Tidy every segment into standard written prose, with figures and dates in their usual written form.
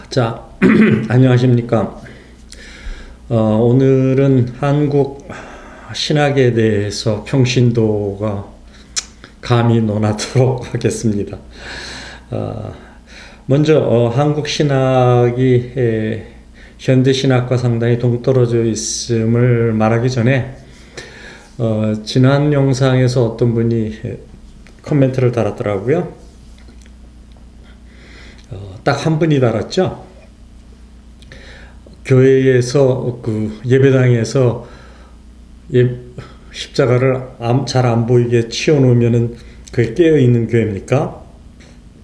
자, 안녕하십니까. 오늘은 한국 신학에 대해서 평신도가 감히 논하도록 하겠습니다. 먼저 한국 신학이 현대 신학과 상당히 동떨어져 있음을 말하기 전에 지난 영상에서 어떤 분이 코멘트를 달았더라고요. 딱 한 분이 달았죠. 교회에서 예배당에서 십자가를 잘 안 보이게 치워놓으면은 그게 깨어 있는 교회입니까?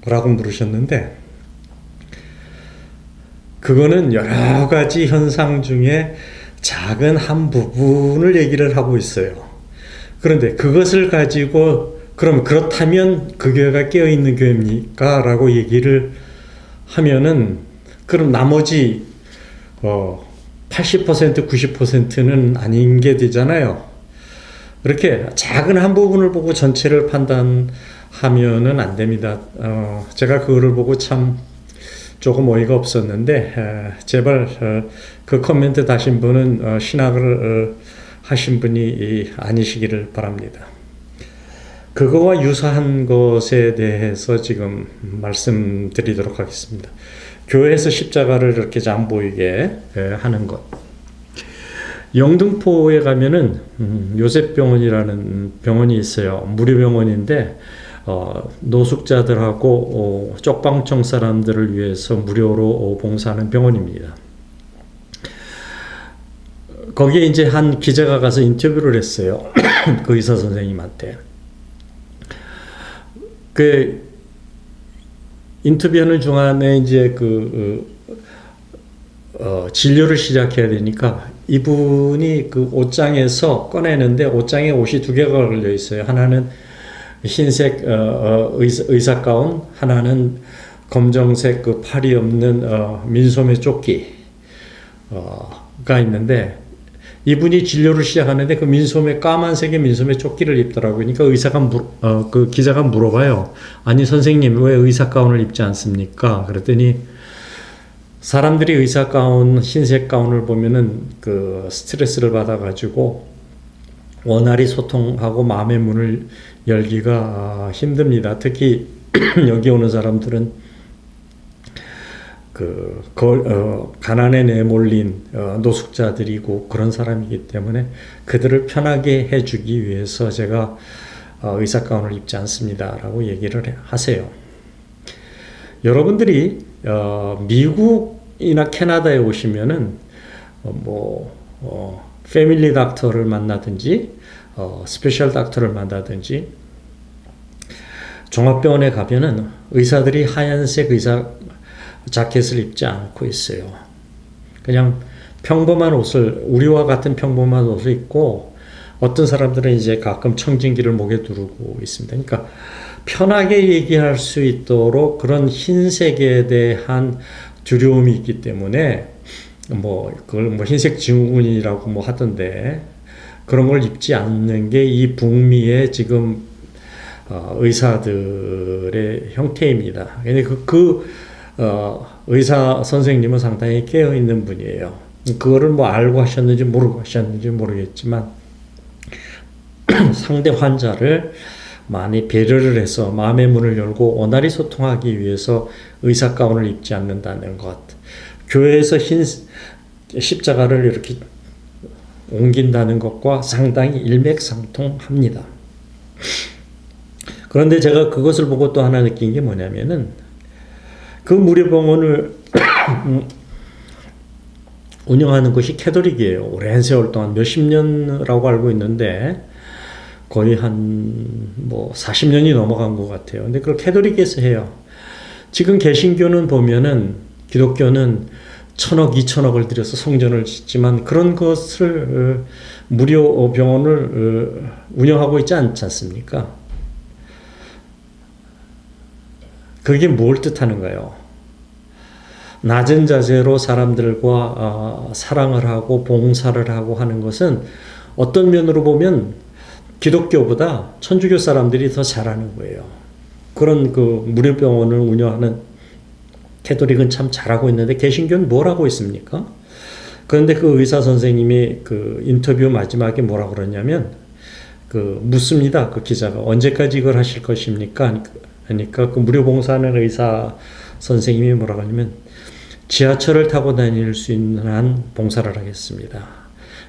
라고 물으셨는데, 그거는 여러 가지 현상 중에 작은 한 부분을 얘기를 하고 있어요. 그런데 그것을 가지고 그럼 그렇다면 그 교회가 깨어 있는 교회입니까? 라고 얘기를 하면은 그럼 나머지 80% 90%는 아닌 게 되잖아요. 그렇게 작은 한 부분을 보고 전체를 판단하면은 안 됩니다. 제가 그거를 보고 참 조금 어이가 없었는데, 제발 그 코멘트 다신 분은 신학을 하신 분이 아니시기를 바랍니다. 그거와 유사한 것에 대해서 지금 말씀드리도록 하겠습니다. 교회에서 십자가를 이렇게 안 보이게 하는 것. 영등포에 가면은 요셉병원이라는 병원이 있어요. 무료병원인데 노숙자들하고 쪽방청 사람들을 위해서 무료로 봉사하는 병원입니다. 거기에 이제 한 기자가 가서 인터뷰를 했어요. 그 의사 선생님한테. 그 인터뷰하는 중간에 이제 진료를 시작해야 되니까 이분이 그 옷장에서 꺼내는데 옷장에 옷이 두 개가 걸려 있어요. 하나는 흰색 의사 가운, 하나는 검정색 그 팔이 없는 민소매 조끼가 있는데, 이분이 진료를 시작하는데 그 까만색의 민소매 조끼를 입더라고요. 그러니까 그 기자가 물어봐요. 아니 선생님, 왜 의사 가운을 입지 않습니까? 그랬더니 사람들이 의사 가운, 흰색 가운을 보면은 그 스트레스를 받아가지고 원활히 소통하고 마음의 문을 열기가 힘듭니다. 특히 여기 오는 사람들은 가난에 내몰린 노숙자들이고 그런 사람이기 때문에 그들을 편하게 해주기 위해서 제가 의사 가운을 입지 않습니다 라고 얘기를 하세요. 여러분들이 미국이나 캐나다에 오시면은 패밀리 닥터를 만나든지 스페셜 닥터를 만나든지 종합병원에 가면은 의사들이 하얀색 의사 자켓을 입지 않고 있어요. 그냥 평범한 옷을, 우리와 같은 평범한 옷을 입고, 어떤 사람들은 이제 가끔 청진기를 목에 두르고 있습니다. 그러니까 편하게 얘기할 수 있도록 그런 흰색에 대한 두려움이 있기 때문에 그걸 흰색 증후군이라고 하던데, 그런 걸 입지 않는 게 이 북미의 지금 의사들의 형태입니다. 의사 선생님은 상당히 깨어있는 분이에요. 그거를 알고 하셨는지 모르고 하셨는지 모르겠지만 상대 환자를 많이 배려를 해서 마음의 문을 열고 원활히 소통하기 위해서 의사 가운을 입지 않는다는 것. 교회에서 흰 십자가를 이렇게 옮긴다는 것과 상당히 일맥상통합니다. 그런데 제가 그것을 보고 또 하나 느낀 게 뭐냐면은, 그 무료병원을 운영하는 것이 캐톨릭이에요. 오랜 세월 동안 몇십 년이라고 알고 있는데 거의 한 40년이 넘어간 것 같아요. 근데 그걸 캐톨릭에서 해요. 지금 개신교는 보면은, 기독교는 1,000억, 2,000억을 들여서 성전을 짓지만 그런 것을 무료 병원을 운영하고 있지 않지 않습니까? 그게 뭘 뜻하는가요? 낮은 자세로 사람들과 사랑을 하고 봉사를 하고 하는 것은 어떤 면으로 보면 기독교보다 천주교 사람들이 더 잘하는 거예요. 그런 무료병원을 운영하는 캐톨릭은 참 잘하고 있는데 개신교는 뭘 하고 있습니까? 그런데 그 의사 선생님이 그 인터뷰 마지막에 뭐라 그러냐면 묻습니다. 그 기자가 언제까지 이걸 하실 것입니까? 그러니까 그 무료 봉사하는 의사 선생님이 뭐라고 하냐면 지하철을 타고 다닐 수 있는 한 봉사를 하겠습니다.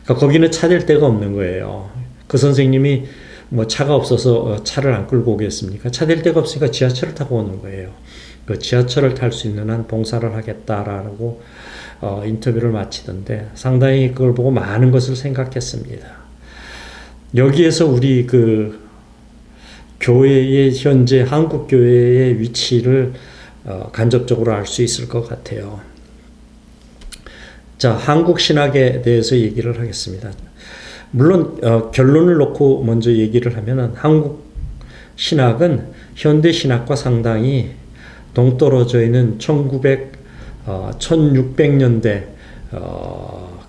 그러니까 거기는 차 댈 데가 없는 거예요. 그 선생님이 뭐 차가 없어서 차를 안 끌고 오겠습니까? 차 댈 데가 없으니까 지하철을 타고 오는 거예요. 그 지하철을 탈 수 있는 한 봉사를 하겠다라고 인터뷰를 마치던데 상당히 그걸 보고 많은 것을 생각했습니다. 여기에서 우리 그 교회의 현재 한국 교회의 위치를 간접적으로 알 수 있을 것 같아요. 자, 한국 신학에 대해서 얘기를 하겠습니다. 물론 결론을 놓고 먼저 얘기를 하면은 한국 신학은 현대 신학과 상당히 동떨어져 있는 1600년대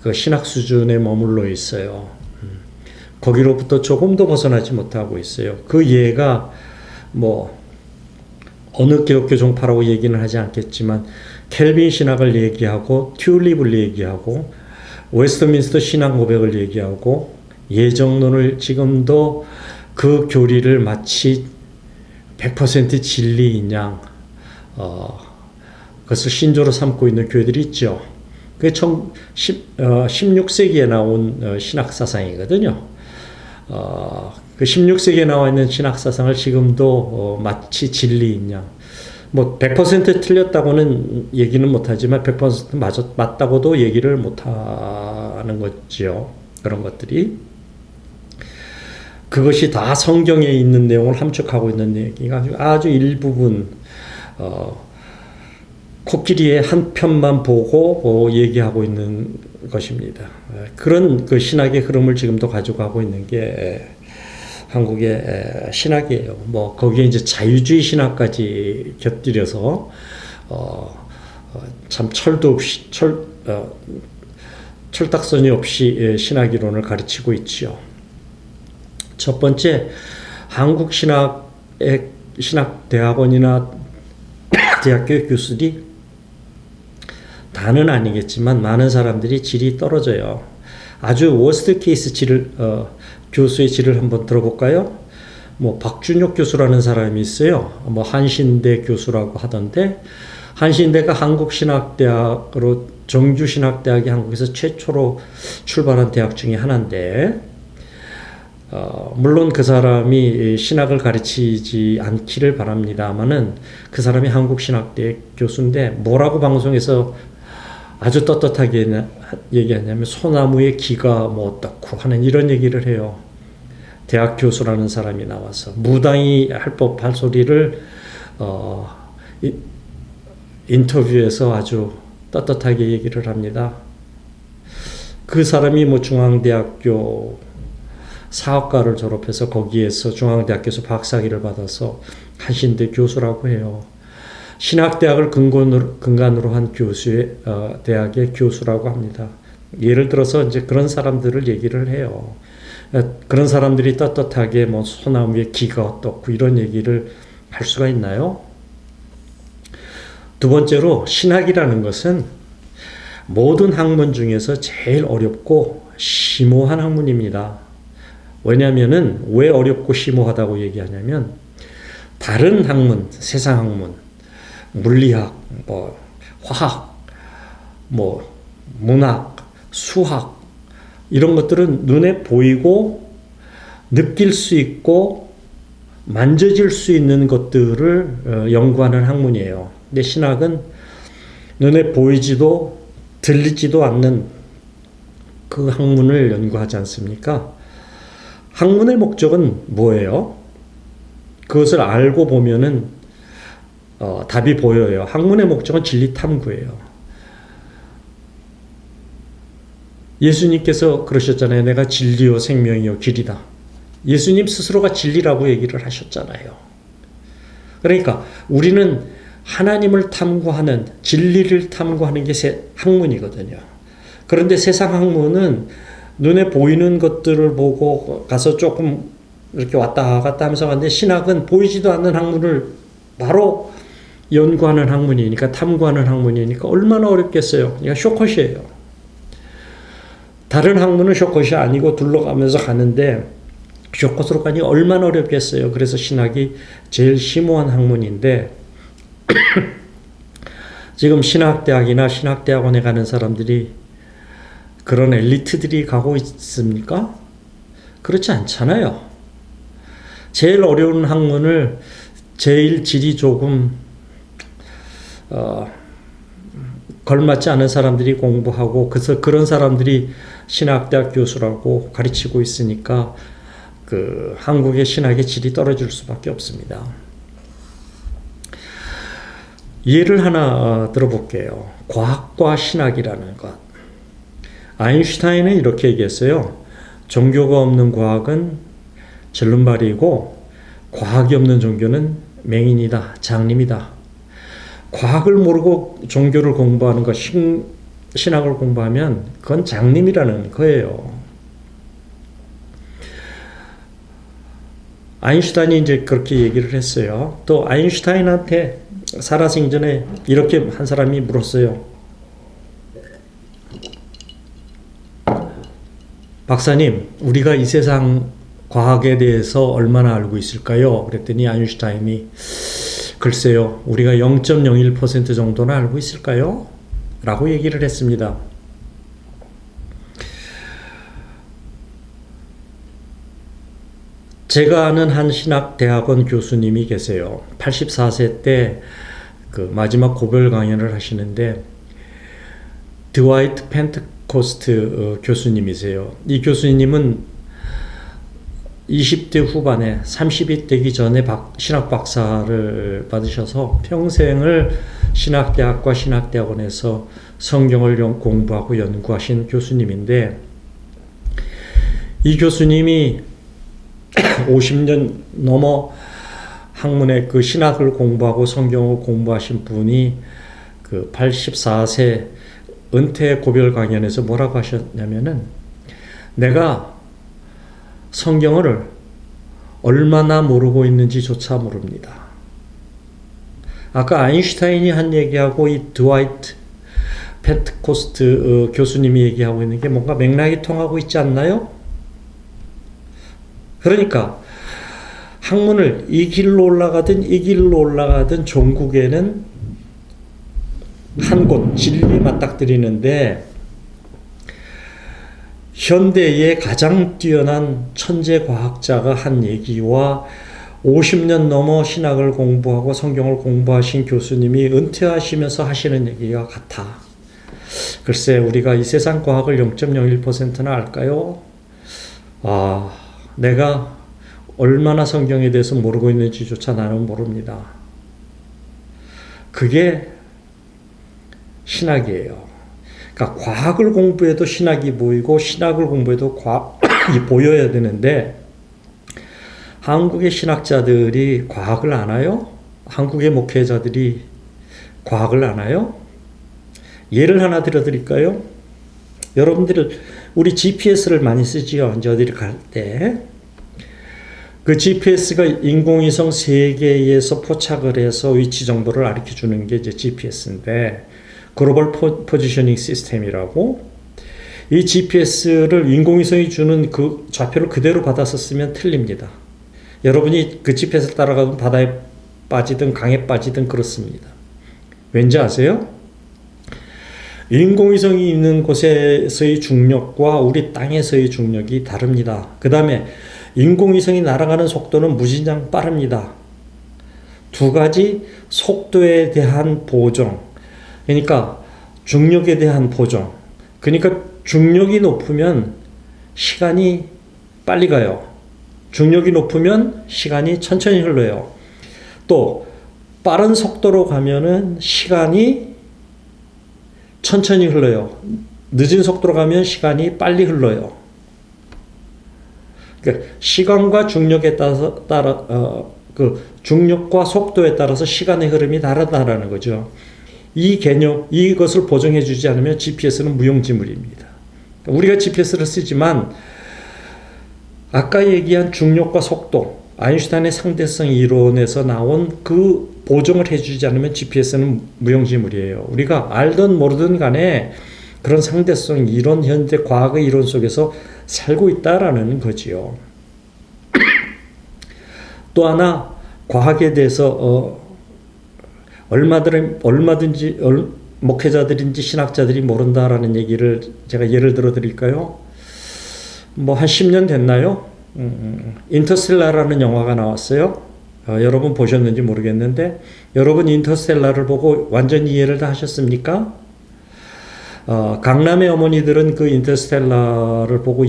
그 신학 수준에 머물러 있어요. 거기로부터 조금도 벗어나지 못하고 있어요. 그 예가 뭐 어느 기독교 종파라고 얘기는 하지 않겠지만 켈빈 신학을 얘기하고 튤립을 얘기하고 웨스트민스터 신학 고백을 얘기하고 예정론을 지금도 그 교리를 마치 100% 진리인 양 그것을 신조로 삼고 있는 교회들이 있죠. 그게 16세기에 나온 신학 사상이거든요. 그 16세기에 나와 있는 신학 사상을 지금도 마치 진리인 양, 뭐 100% 틀렸다고는 얘기는 못하지만 100% 맞다고도 얘기를 못하는 거죠. 그런 것들이 그것이 다 성경에 있는 내용을 함축하고 있는 얘기가 아주 일부분 코끼리의 한 편만 보고 얘기하고 있는 것입니다. 그런 그 신학의 흐름을 지금도 가져가고 있는 게 한국의 신학이에요. 뭐 거기에 이제 자유주의 신학까지 곁들여서 참 철도 없이 철딱서니 없이 신학 이론을 가르치고 있지요. 첫 번째, 한국 신학대학원이나 대학교 교수들이 다는 아니겠지만 많은 사람들이 질이 떨어져요. 아주 워스트 케이스 교수의 질을 한번 들어볼까요? 뭐 박준혁 교수라는 사람이 있어요. 뭐 한신대 교수라고 하던데 한신대가 한국신학대학으로 정주신학대학이 한국에서 최초로 출발한 대학 중에 하나인데 물론 그 사람이 신학을 가르치지 않기를 바랍니다만은 그 사람이 한국신학대 교수인데 뭐라고 방송에서 아주 떳떳하게 얘기하냐면 소나무의 기가 뭐 어떻고 하는 이런 얘기를 해요. 대학 교수라는 사람이 나와서 무당이 할 법한 소리를 인터뷰에서 아주 떳떳하게 얘기를 합니다. 그 사람이 뭐 중앙대학교 사학과를 졸업해서 거기에서 중앙대학교에서 박사학위를 받아서 한신대 교수라고 해요. 신학대학을 근간으로 한 교수의 대학의 교수라고 합니다. 예를 들어서 이제 그런 사람들을 얘기를 해요. 그런 사람들이 떳떳하게 뭐 소나무의 기가 어떻고 이런 얘기를 할 수가 있나요? 두 번째로 신학이라는 것은 모든 학문 중에서 제일 어렵고 심오한 학문입니다. 왜냐하면은 왜 어렵고 심오하다고 얘기하냐면 다른 학문, 세상 학문, 물리학, 뭐 화학, 뭐 문학, 수학 이런 것들은 눈에 보이고 느낄 수 있고 만져질 수 있는 것들을 연구하는 학문이에요. 근데 신학은 눈에 보이지도 들리지도 않는 그 학문을 연구하지 않습니까? 학문의 목적은 뭐예요? 그것을 알고 보면은 답이 보여요. 학문의 목적은 진리 탐구예요. 예수님께서 그러셨잖아요. 내가 진리요 생명이요 길이다. 예수님 스스로가 진리라고 얘기를 하셨잖아요. 그러니까 우리는 하나님을 탐구하는 진리를 탐구하는 게 학문이거든요. 그런데 세상 학문은 눈에 보이는 것들을 보고 가서 조금 이렇게 왔다 갔다 하면서 가는데 신학은 보이지도 않는 학문을 바로 연구하는 학문이니까, 탐구하는 학문이니까 얼마나 어렵겠어요. 그러니까 쇼컷이에요. 다른 학문은 쇼컷이 아니고 둘러가면서 가는데 쇼컷으로 가니 얼마나 어렵겠어요. 그래서 신학이 제일 심오한 학문인데 지금 신학대학이나 신학대학원에 가는 사람들이 그런 엘리트들이 가고 있습니까? 그렇지 않잖아요. 제일 어려운 학문을 제일 질이 조금 걸맞지 않은 사람들이 공부하고, 그래서 그런 사람들이 신학대학 교수라고 가르치고 있으니까 그 한국의 신학의 질이 떨어질 수밖에 없습니다. 예를 하나 들어볼게요. 과학과 신학이라는 것. 아인슈타인은 이렇게 얘기했어요. 종교가 없는 과학은 절름발이고 과학이 없는 종교는 맹인이다, 장님이다. 과학을 모르고 종교를 공부하는 것, 신학을 공부하면 그건 장님이라는 거예요. 아인슈타인이 이제 그렇게 얘기를 했어요. 또 아인슈타인한테 살아생전에 이렇게 한 사람이 물었어요. 박사님, 우리가 이 세상 과학에 대해서 얼마나 알고 있을까요? 그랬더니 아인슈타인이 글쎄요, 우리가 0.01% 정도는 알고 있을까요? 라고 얘기를 했습니다. 제가 아는 한 신학대학원 교수님이 계세요. 84세 때 그 마지막 고별 강연을 하시는데 드와이트 펜트코스트 교수님이세요. 이 교수님은 20대 후반에 30이 되기 전에 신학 박사를 받으셔서 평생을 신학대학과 신학대학원에서 성경을 공부하고 연구하신 교수님인데, 이 교수님이 50년 넘어 학문의 그 신학을 공부하고 성경을 공부하신 분이 그 84세 은퇴 고별 강연에서 뭐라고 하셨냐면은, 내가 성경을 얼마나 모르고 있는지조차 모릅니다. 아까 아인슈타인이 한 얘기하고 이 드와이트 펜트코스트 교수님이 얘기하고 있는 게 뭔가 맥락이 통하고 있지 않나요? 그러니까 학문을 이 길로 올라가든 이 길로 올라가든 종국에는 한 곳 진리 맞닥뜨리는데, 현대의 가장 뛰어난 천재 과학자가 한 얘기와 50년 넘어 신학을 공부하고 성경을 공부하신 교수님이 은퇴하시면서 하시는 얘기가 같아. 글쎄, 우리가 이 세상 과학을 0.01%나 알까요? 내가 얼마나 성경에 대해서 모르고 있는지조차 나는 모릅니다. 그게 신학이에요. 그러니까 과학을 공부해도 신학이 보이고 신학을 공부해도 과학이 보여야 되는데, 한국의 신학자들이 과학을 아나요? 한국의 목회자들이 과학을 아나요? 예를 하나 들어드릴까요? 여러분들 우리 GPS를 많이 쓰지요. 이제 어디를 갈 때. 그 GPS가 인공위성 3개에서 포착을 해서 위치 정보를 가르쳐 주는 게 이제 GPS인데, 글로벌 포지셔닝 시스템이라고. 이 GPS를 인공위성이 주는 그 좌표를 그대로 받아서 쓰면 틀립니다. 여러분이 그 GPS를 따라가면 바다에 빠지든 강에 빠지든 그렇습니다. 왠지 아세요? 인공위성이 있는 곳에서의 중력과 우리 땅에서의 중력이 다릅니다. 그 다음에 인공위성이 날아가는 속도는 무진장 빠릅니다. 두 가지 속도에 대한 보정, 그러니까 중력에 대한 보정. 그러니까 중력이 높으면 시간이 빨리 가요. 중력이 높으면 시간이 천천히 흘러요. 또 빠른 속도로 가면은 시간이 천천히 흘러요. 늦은 속도로 가면 시간이 빨리 흘러요. 그러니까 시간과 중력에 따라 그 중력과 속도에 따라서 시간의 흐름이 다르다라는 거죠. 이 개념, 이것을 보정해 주지 않으면 GPS는 무용지물입니다. 우리가 GPS를 쓰지만 아까 얘기한 중력과 속도, 아인슈타인의 상대성 이론에서 나온 그 보정을 해주지 않으면 GPS는 무용지물이에요. 우리가 알든 모르든 간에 그런 상대성 이론, 현재 과학의 이론 속에서 살고 있다라는 거지요. 또 하나 과학에 대해서 얼마든지 목회자들인지 신학자들이 모른다라는 얘기를 제가 예를 들어 드릴까요? 뭐 한 10년 됐나요? 인터스텔라라는 영화가 나왔어요. 여러분 보셨는지 모르겠는데 여러분 인터스텔라를 보고 완전히 이해를 다 하셨습니까? 강남의 어머니들은 그 인터스텔라를 보고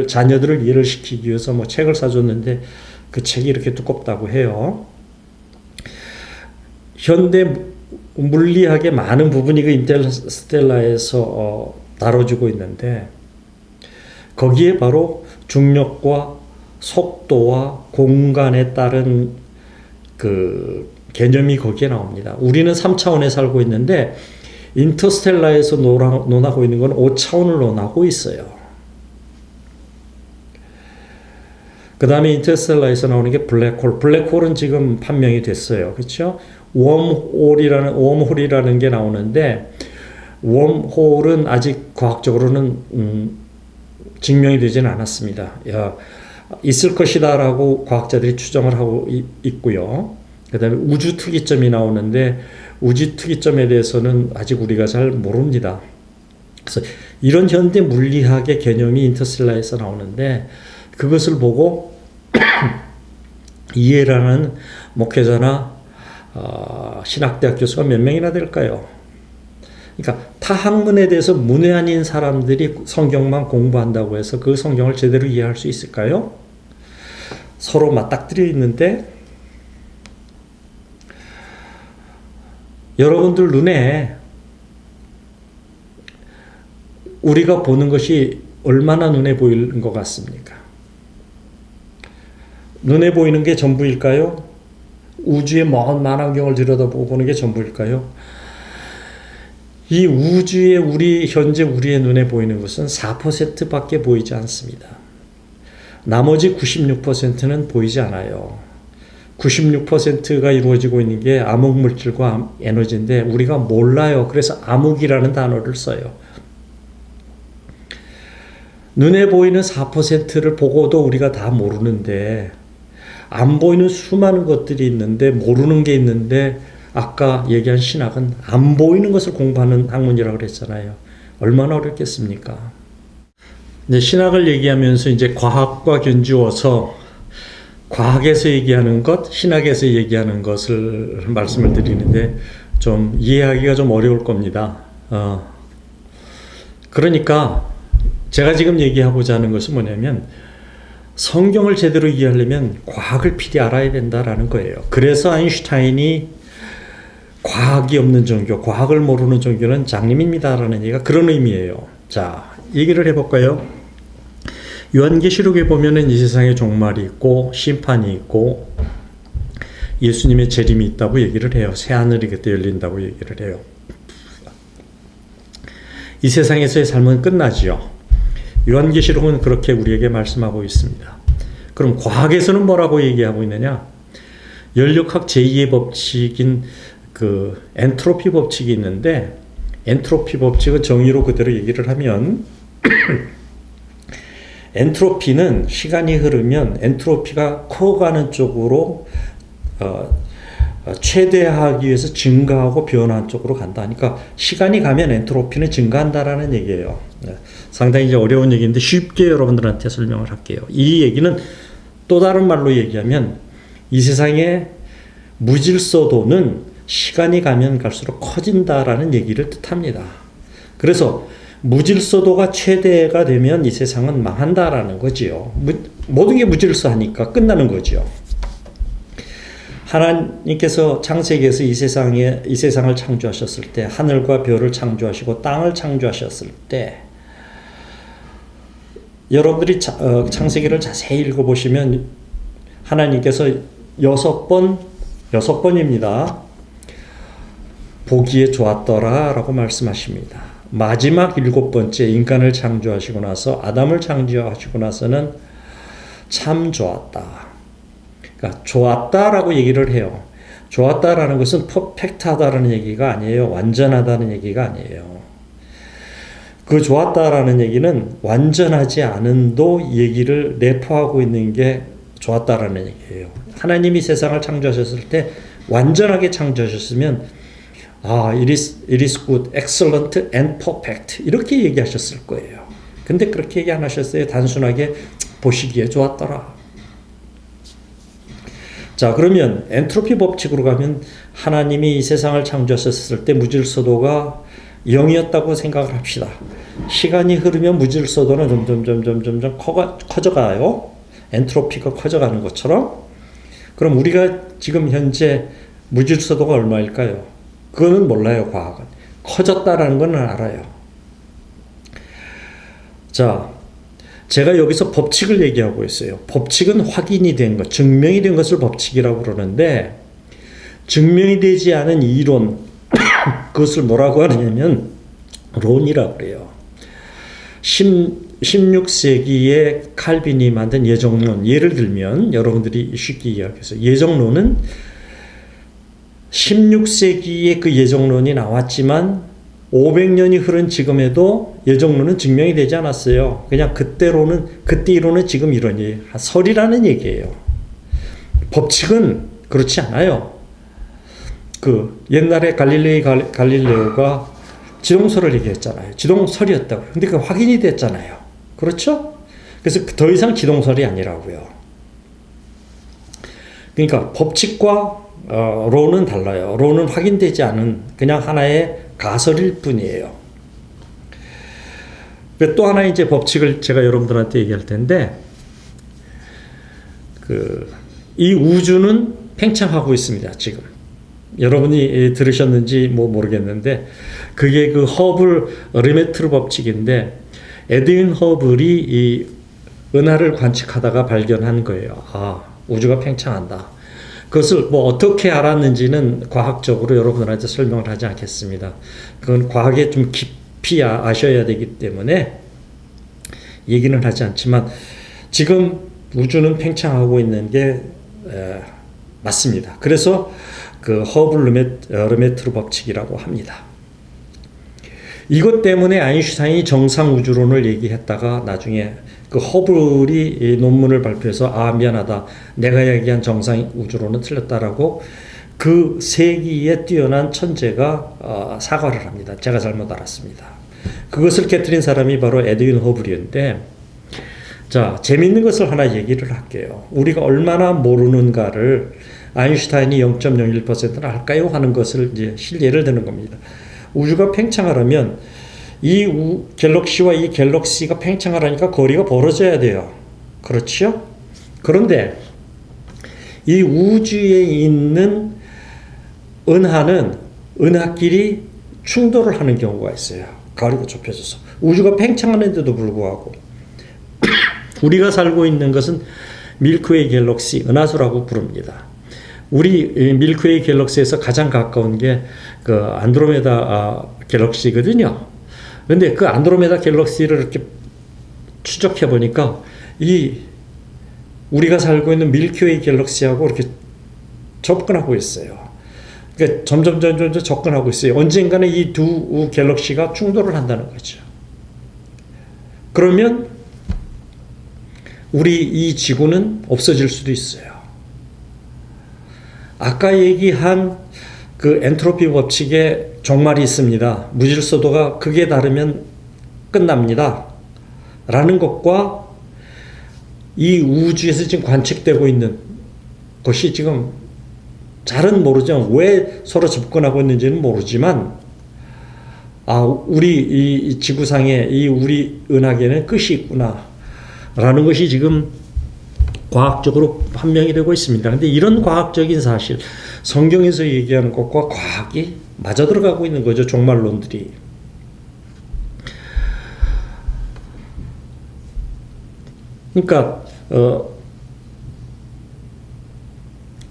자녀들을 이해를 시키기 위해서 뭐 책을 사줬는데 그 책이 이렇게 두껍다고 해요. 현대 물리학의 많은 부분이 그 인터스텔라에서 다뤄지고 있는데 거기에 바로 중력과 속도와 공간에 따른 그 개념이 거기에 나옵니다. 우리는 3차원에 살고 있는데 인터스텔라에서 논하고 있는 건 5차원을 논하고 있어요. 그 다음에 인터스텔라에서 나오는 게 블랙홀. 블랙홀은 지금 판명이 됐어요. 그렇죠? 웜홀이라는 게 나오는데 웜홀은 아직 과학적으로는 증명이 되지는 않았습니다. 있을 것이다라고 과학자들이 추정을 하고 있고요. 그 다음에 우주 특이점이 나오는데 우주 특이점에 대해서는 아직 우리가 잘 모릅니다. 그래서 이런 현대 물리학의 개념이 인터스텔라에서 나오는데 그것을 보고 이해를 하는 목회자나 신학대학 교수가 몇 명이나 될까요? 그러니까 타학문에 대해서 문외한인 사람들이 성경만 공부한다고 해서 그 성경을 제대로 이해할 수 있을까요? 서로 맞닥뜨려 있는데 여러분들 눈에 우리가 보는 것이 얼마나 눈에 보이는 것 같습니까? 눈에 보이는 게 전부일까요? 우주의 먼 만환경을 들여다보고 보는 게 전부일까요? 이 우주의 현재 우리의 눈에 보이는 것은 4%밖에 보이지 않습니다. 나머지 96%는 보이지 않아요. 96%가 이루어지고 있는 게 암흑물질과 에너지인데 우리가 몰라요. 그래서 암흑이라는 단어를 써요. 눈에 보이는 4%를 보고도 우리가 다 모르는데 안 보이는 수많은 것들이 있는데 모르는 게 있는데 아까 얘기한 신학은 안 보이는 것을 공부하는 학문이라고 그랬잖아요. 얼마나 어렵겠습니까? 이제 신학을 얘기하면서 이제 과학과 견주어서 과학에서 얘기하는 것, 신학에서 얘기하는 것을 말씀을 드리는데 좀 이해하기가 좀 어려울 겁니다. 그러니까 제가 지금 얘기하고자 하는 것은 뭐냐면 성경을 제대로 이해하려면 과학을 필히 알아야 된다라는 거예요. 그래서 아인슈타인이 과학이 없는 종교, 과학을 모르는 종교는 장님입니다라는 얘기가 그런 의미예요. 자, 얘기를 해볼까요? 요한계시록에 보면은 이 세상에 종말이 있고 심판이 있고 예수님의 재림이 있다고 얘기를 해요. 새하늘이 그때 열린다고 얘기를 해요. 이 세상에서의 삶은 끝나지요. 요한계시록은 그렇게 우리에게 말씀하고 있습니다. 그럼 과학에서는 뭐라고 얘기하고 있느냐? 연력학 제2의 법칙인 그 엔트로피 법칙이 있는데 엔트로피 법칙은 정의로 그대로 얘기를 하면 엔트로피는 시간이 흐르면 엔트로피가 커가는 쪽으로 최대화하기 위해서 증가하고 변화하는 쪽으로 간다. 그러니까 시간이 가면 엔트로피는 증가한다라는 얘기예요. 상당히 이제 어려운 얘기인데 쉽게 여러분들한테 설명을 할게요. 이 얘기는 또 다른 말로 얘기하면 이 세상의 무질서도는 시간이 가면 갈수록 커진다라는 얘기를 뜻합니다. 그래서 무질서도가 최대가 되면 이 세상은 망한다라는 거지요. 모든 게 무질서하니까 끝나는 거지요. 하나님께서 창세기에서 이 세상을 창조하셨을 때 하늘과 별을 창조하시고 땅을 창조하셨을 때 여러분들이 창세기를 자세히 읽어보시면 하나님께서 6번입니다. 보기에 좋았더라 라고 말씀하십니다. 마지막 7번째 인간을 창조하시고 나서 아담을 창조하시고 나서는 참 좋았다. 그러니까 좋았다라고 얘기를 해요. 좋았다라는 것은 퍼펙트하다라는 얘기가 아니에요. 완전하다는 얘기가 아니에요. 그 좋았다라는 얘기는 완전하지 않은도 얘기를 내포하고 있는 게 좋았다라는 얘기예요. 하나님이 세상을 창조하셨을 때 완전하게 창조하셨으면 it is good, excellent and perfect 이렇게 얘기하셨을 거예요. 근데 그렇게 얘기 안 하셨어요. 단순하게 보시기에 좋았더라. 자, 그러면 엔트로피 법칙으로 가면 하나님이 이 세상을 창조하셨을 때 무질서도가 0이었다고 생각을 합시다. 시간이 흐르면 무질서도는 점점 커져가요. 엔트로피가 커져가는 것처럼. 그럼 우리가 지금 현재 무질서도가 얼마일까요? 그거는 몰라요, 과학은. 커졌다라는 건 알아요. 자, 제가 여기서 법칙을 얘기하고 있어요. 법칙은 확인이 된 것, 증명이 된 것을 법칙이라고 그러는데, 증명이 되지 않은 이론, 그것을 뭐라고 하느냐면 론이라고 그래요. 16세기에 칼빈이 만든 예정론, 예를 들면 여러분들이 쉽게 이해하겠어요. 예정론은 16세기에 그 예정론이 나왔지만 500년이 흐른 지금에도 예정론은 증명이 되지 않았어요. 그냥 그때 이론은 지금 이론이에요. 설이라는 얘기예요. 법칙은 그렇지 않아요. 그 옛날에 갈릴레오가 지동설을 얘기했잖아요. 지동설이었다고. 근데 그 확인이 됐잖아요. 그렇죠? 그래서 더 이상 지동설이 아니라고요. 그러니까 법칙과 론은 달라요. 론은 확인되지 않은 그냥 하나의 가설일 뿐이에요. 또 하나 이제 법칙을 제가 여러분들한테 얘기할 텐데, 이 우주는 팽창하고 있습니다. 지금 여러분이 들으셨는지 모르겠는데, 그게 그 허블 르메트르 법칙인데, 에드윈 허블이 이 은하를 관측하다가 발견한 거예요. 우주가 팽창한다. 그것을 어떻게 알았는지는 과학적으로 여러분들한테 설명을 하지 않겠습니다. 그건 과학에 좀 깊이 아셔야 되기 때문에 얘기는 하지 않지만, 지금 우주는 팽창하고 있는 게 맞습니다. 그래서 그 허블 르메트르 법칙이라고 합니다. 이것 때문에 아인슈타인이 정상 우주론을 얘기했다가 나중에 그 허블이 논문을 발표해서 미안하다, 내가 얘기한 정상 우주론은 틀렸다라고 그 세기에 뛰어난 천재가 사과를 합니다. 제가 잘못 알았습니다. 그것을 깨트린 사람이 바로 에드윈 허블이었는데, 자, 재밌는 것을 하나 얘기를 할게요. 우리가 얼마나 모르는가를 아인슈타인이 0.01%는 알까요? 하는 것을 이제 실례를 드는 겁니다. 우주가 팽창하려면 이 갤럭시와 이 갤럭시가 팽창하려니까 거리가 벌어져야 돼요. 그렇죠? 그런데 이 우주에 있는 은하는 은하끼리 충돌을 하는 경우가 있어요. 거리가 좁혀져서. 우주가 팽창하는데도 불구하고 우리가 살고 있는 것은 밀크웨이 갤럭시, 은하수라고 부릅니다. 우리 밀크웨이 갤럭시에서 가장 가까운 게 그 안드로메다 갤럭시거든요. 근데 그 안드로메다 갤럭시를 이렇게 추적해 보니까 우리가 살고 있는 밀크웨이 갤럭시하고 이렇게 접근하고 있어요. 그러니까 점점 접근하고 있어요. 언젠가는 이 두 갤럭시가 충돌을 한다는 거죠. 그러면 우리 이 지구는 없어질 수도 있어요. 아까 얘기한 그 엔트로피 법칙에 종말이 있습니다. 무질서도가 극에 다르면 끝납니다. 라는 것과 이 우주에서 지금 관측되고 있는 것이 지금 잘은 모르죠. 왜 서로 접근하고 있는지는 모르지만, 우리 이 지구상에 이 우리 은하계는 끝이 있구나. 라는 것이 지금 과학적으로 판명이 되고 있습니다. 근데 이런 과학적인 사실, 성경에서 얘기하는 것과 과학이 맞아 들어가고 있는 거죠. 종말론들이. 그러니까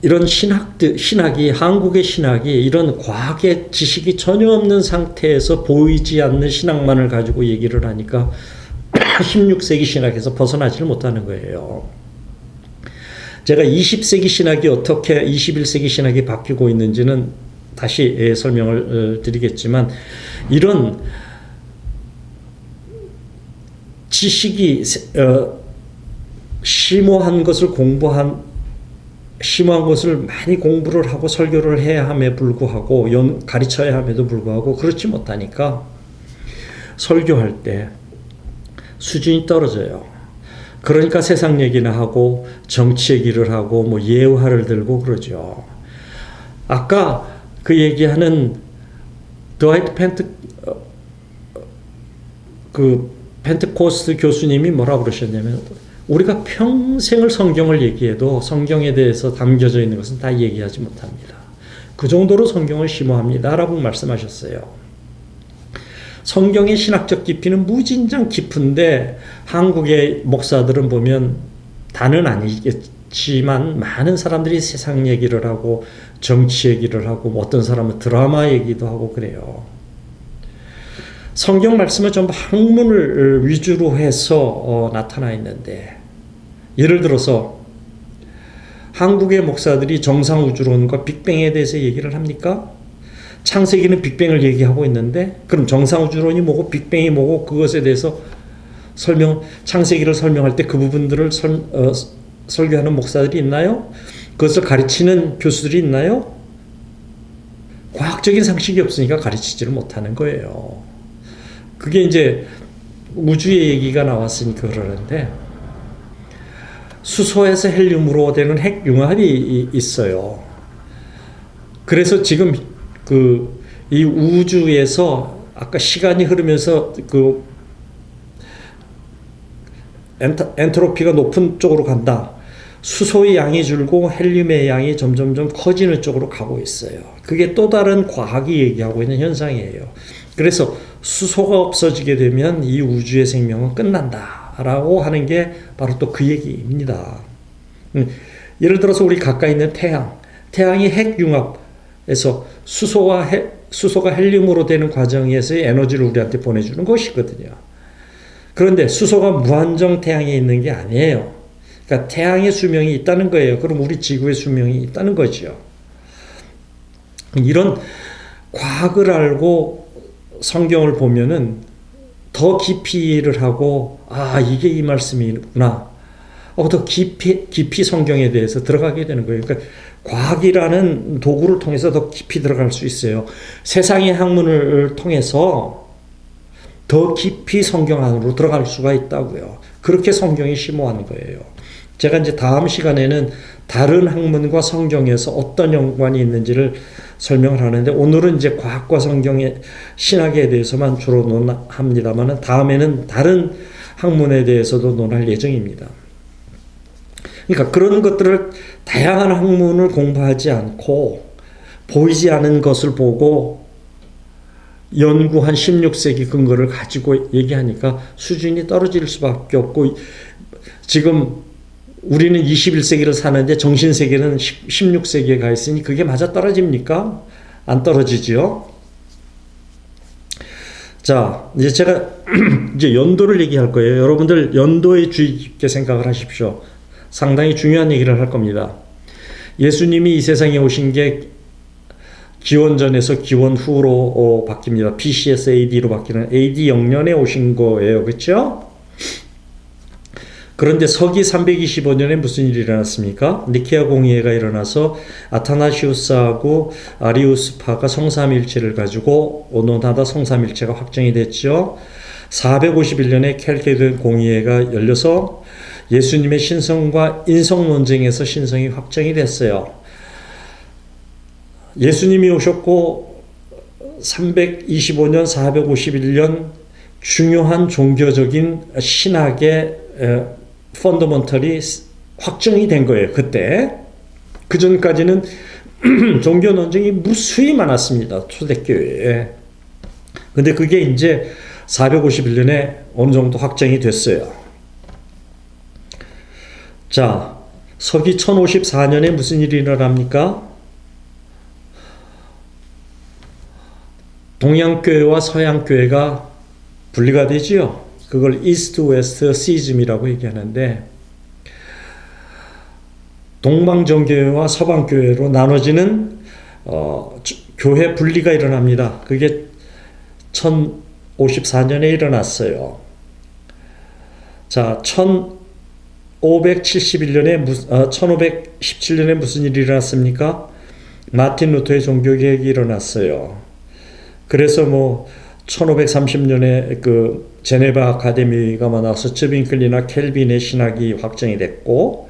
이런 신학이, 한국의 신학이 이런 과학의 지식이 전혀 없는 상태에서 보이지 않는 신학만을 가지고 얘기를 하니까 16세기 신학에서 벗어나지를 못하는 거예요. 제가 20세기 신학이 어떻게 21세기 신학이 바뀌고 있는지는 다시 설명을 드리겠지만, 이런 지식이 심오한 것을 심오한 것을 많이 공부를 하고 설교를 해야 함에 불구하고 가르쳐야 함에도 불구하고 그렇지 못하니까 설교할 때 수준이 떨어져요. 그러니까 세상 얘기나 하고 정치 얘기를 하고 뭐 예우화를 들고 그러죠. 아까 그 얘기하는 드와이트 펜테코스트 교수님이 뭐라고 그러셨냐면, 우리가 평생을 성경을 얘기해도 성경에 대해서 담겨져 있는 것은 다 얘기하지 못합니다. 그 정도로 성경을 심오합니다 라고 말씀하셨어요. 성경의 신학적 깊이는 무진장 깊은데, 한국의 목사들은 보면 다는 아니겠지만 많은 사람들이 세상 얘기를 하고 정치 얘기를 하고 어떤 사람은 드라마 얘기도 하고 그래요. 성경 말씀은 전부 학문을 위주로 해서 나타나 있는데, 예를 들어서 한국의 목사들이 정상우주론과 빅뱅에 대해서 얘기를 합니까? 창세기는 빅뱅을 얘기하고 있는데, 그럼 정상우주론이 뭐고 빅뱅이 뭐고 그것에 대해서 창세기를 설명할 때 그 부분들을 설교하는 목사들이 있나요? 그것을 가르치는 교수들이 있나요? 과학적인 상식이 없으니까 가르치지를 못하는 거예요. 그게 이제 우주의 얘기가 나왔으니까 그러는데, 수소에서 헬륨으로 되는 핵융합이 있어요. 그래서 지금 이 우주에서 아까 시간이 흐르면서 엔트로피가 높은 쪽으로 간다. 수소의 양이 줄고 헬륨의 양이 점점점 커지는 쪽으로 가고 있어요. 그게 또 다른 과학이 얘기하고 있는 현상이에요. 그래서 수소가 없어지게 되면 이 우주의 생명은 끝난다라고 하는 게 바로 또 그 얘기입니다. 예를 들어서 우리 가까이 있는 태양이 핵융합에서 수소가 헬륨으로 되는 과정에서의 에너지를 우리한테 보내주는 것이거든요. 그런데 수소가 무한정 태양에 있는 게 아니에요. 그러니까 태양의 수명이 있다는 거예요. 그럼 우리 지구의 수명이 있다는 거죠. 이런 과학을 알고 성경을 보면은 더 깊이를 하고, 이게 이 말씀이구나. 더 깊이 성경에 대해서 들어가게 되는 거예요. 그러니까 과학이라는 도구를 통해서 더 깊이 들어갈 수 있어요. 세상의 학문을 통해서 더 깊이 성경 안으로 들어갈 수가 있다고요. 그렇게 성경이 심오한 거예요. 제가 이제 다음 시간에는 다른 학문과 성경에서 어떤 연관이 있는지를 설명을 하는데, 오늘은 이제 과학과 성경의 신학에 대해서만 주로 논합니다만, 다음에는 다른 학문에 대해서도 논할 예정입니다. 그러니까 그런 것들을, 다양한 학문을 공부하지 않고 보이지 않은 것을 보고 연구한 16세기 근거를 가지고 얘기하니까 수준이 떨어질 수밖에 없고, 지금 우리는 21세기를 사는데 정신세계는 16세기에 가 있으니 그게 맞아 떨어집니까? 안 떨어지죠. 자, 이제 제가 이제 연도를 얘기할 거예요. 여러분들 연도에 주의 깊게 생각을 하십시오. 상당히 중요한 얘기를 할 겁니다. 예수님이 이 세상에 오신 게 기원전에서 기원후로 바뀝니다. BC에서 AD로 바뀌는 AD 0년에 오신 거예요. 그렇죠? 그런데 서기 325년에 무슨 일이 일어났습니까? 니케아 공의회가 일어나서 아타나시우스하고 아리우스파가 성삼일체를 가지고 논하다 성삼일체가 확정이 됐죠. 451년에 켈케드 공의회가 열려서 예수님의 신성과 인성 논쟁에서 신성이 확정이 됐어요. 예수님이 오셨고 325년, 451년 중요한 종교적인 신학의 펀더먼털이 확정이 된 거예요. 그때. 그 전까지는 종교 논쟁이 무수히 많았습니다. 초대교회에. 근데 그게 이제 451년에 어느 정도 확정이 됐어요. 자, 서기 1054년에 무슨 일이 일어납니까? 동양교회와 서양교회가 분리가 되지요. 그걸 이스트 웨스트 시즘이라고 얘기하는데, 동방정교회와 서방교회로 나눠지는 교회 분리가 일어납니다. 그게 1054년에 일어났어요. 자, 1517년에 무슨 일이 일어났습니까? 마틴 루터의 종교개혁이 일어났어요. 그래서 1530년에 그 제네바 아카데미가 나와서 츠윙클리나 켈빈의 신학이 확정이 됐고,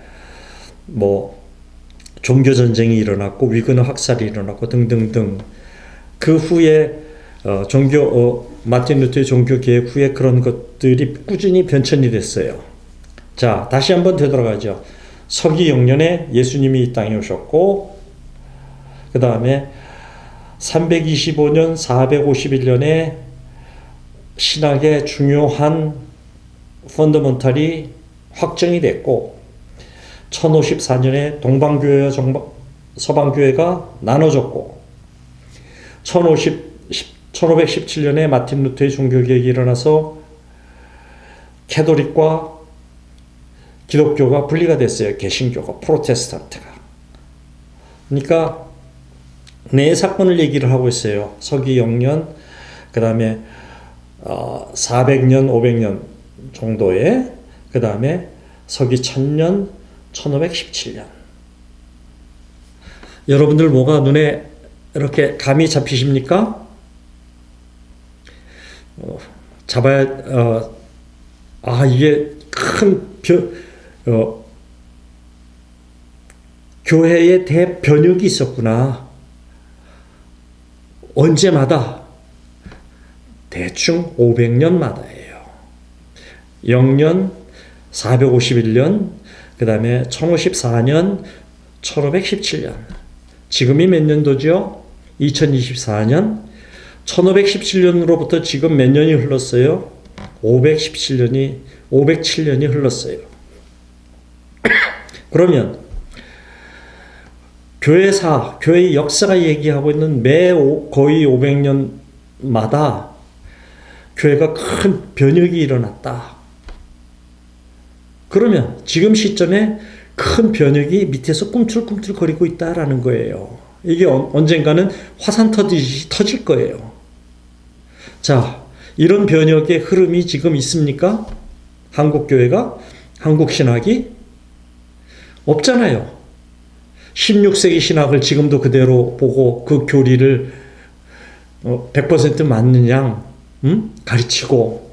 종교전쟁이 일어났고, 위그너 학살이 일어났고, 등등등. 그 후에, 마틴 루터의 종교개혁 후에 그런 것들이 꾸준히 변천이 됐어요. 자, 다시 한번 되돌아가죠. 서기 0년에 예수님이 이 땅에 오셨고, 그 다음에 325년, 451년에 신학의 중요한 펀더먼탈이 확정이 됐고, 1054년에 동방교회와 서방교회가 나눠졌고, 1517년에 마틴 루터의 종교개혁이 일어나서 캐톨릭과 기독교가 분리가 됐어요. 개신교가, 프로테스탄트가. 그러니까 네 사건을 얘기를 하고 있어요. 서기 0년, 그 다음에 400년, 500년 정도에, 그 다음에 서기 1000년, 1517년. 여러분들 뭐가 눈에 이렇게 감이 잡히십니까? 이게 큰 교회의 대변혁이 있었구나. 언제마다? 대충 500년마다예요. 0년, 451년, 그 다음에 1054년, 1517년. 지금이 몇 년도죠? 2024년. 1517년으로부터 지금 몇 년이 흘렀어요? 507년이 흘렀어요. 그러면 교회의 역사가 얘기하고 있는 거의 500년마다 교회가 큰 변혁이 일어났다. 그러면 지금 시점에 큰 변혁이 밑에서 꿈틀꿈틀거리고 있다라는 거예요. 이게 언젠가는 화산 터지듯이 터질 거예요. 자, 이런 변혁의 흐름이 지금 있습니까? 한국교회가? 한국신학이? 없잖아요. 16세기 신학을 지금도 그대로 보고 그 교리를 100% 맞는 양 가르치고,